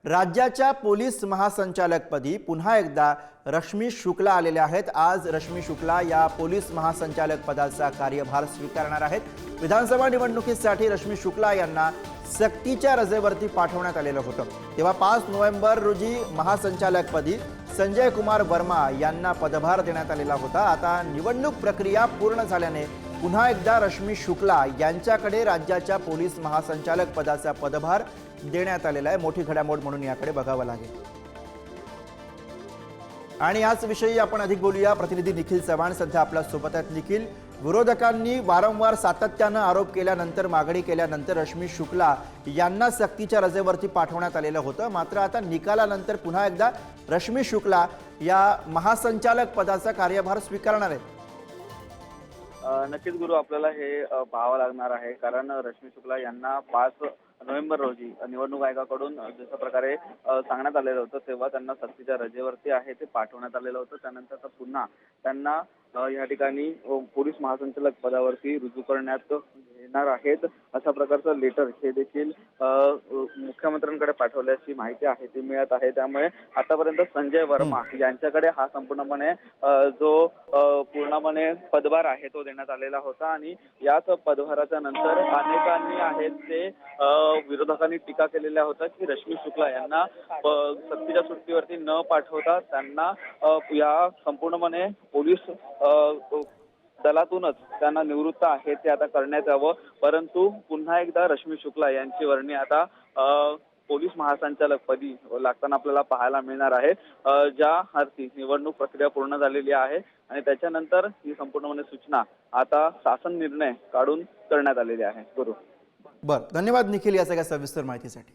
राज्याच्या पोलीस महासंचालकपदी पुन्हा एकदा रश्मी शुक्ला आलेल्या आहेत। आज रश्मी शुक्ला या पोलीस महासंचालक पदाचा कार्यभार स्वीकारणार आहेत। विधानसभा निवडणुकीसाठी रश्मी शुक्ला यांना सक्तीच्या रजेवरती पाठवण्यात आलेलं होतं। तेव्हा 5 नोव्हेंबर रोजी महासंचालकपदी संजय कुमार वर्मा यांना पदभार देण्यात आलेला होता। आता निवडणूक प्रक्रिया पूर्ण झाल्याने पुन्हा एकदा रश्मी शुक्ला यांच्याकडे राज्याच्या पोलीस महासंचालक पदाचा पदभार देण्यात आलेला आहे। मोठी घडामोड म्हणून याकडे बघावं लागेल। आणि याच विषयी आपण अधिक बोलूया। प्रतिनिधी निखिल चव्हाण सध्या आपल्या सोबत आहेत। निखिल, विरोधकांनी वारंवार सातत्याने आरोप केल्यानंतर मागणी केल्यानंतर रश्मी शुक्ला यांना सक्तीच्या रजेवरती पाठवण्यात आलेलं होतं। मात्र आता निकालानंतर पुन्हा एकदा रश्मी शुक्ला या महासंचालक पदाचा कार्यभार स्वीकारणार आहेत। नक्कीच गुरु, आपल्याला हे पाहावं लागणार आहे, कारण रश्मी शुक्ला यांना 5 नोव्हेंबर रोजी निवडणूक आयोगाकडून जशा प्रकारे सांगण्यात आलेलं होतं, तेव्हा त्यांना सक्तीच्या रजेवरती आहे ते पाठवण्यात आलेलं होतं। त्यानंतर पुन्हा त्यांना या ठिकाणी पोलीस महासंचालक पदावरती रुजू करण्यात येणार आहेत, अशा प्रकारचं लेटर हे देखील मुख्यमंत्र्यांकडे पाठवल्याची माहिती आहे ती मिळत आहे। त्यामुळे आतापर्यंत संजय वर्मा यांच्याकडे हा संपूर्णपणे जो पूर्णपणे पदभार आहे तो देण्यात आलेला होता। आणि याच पदभाराच्या नंतर अनेकांनी आहेत ते विरोधकांनी टीका केलेल्या होत्या की रश्मी शुक्ला यांना सक्तीच्या सुट्टीवरती न पाठवता त्यांना या संपूर्णपणे पोलीस दलातूनच त्यांना निवृत्त आहे ते आता करण्यात यावं। परंतु पुन्हा एकदा रश्मी शुक्ला यांची वर्णी आता पोलीस महासंचालक पदी लागताना आपल्याला पाहायला मिळणार आहे। ज्या अर्थी निवडणूक प्रक्रिया पूर्ण झालेली आहे आणि त्याच्यानंतर ही संपूर्णपणे सूचना आता शासन निर्णय काढून करण्यात आलेली आहे। गुरु, बरं, धन्यवाद निखिल या सगळ्या सविस्तर माहितीसाठी।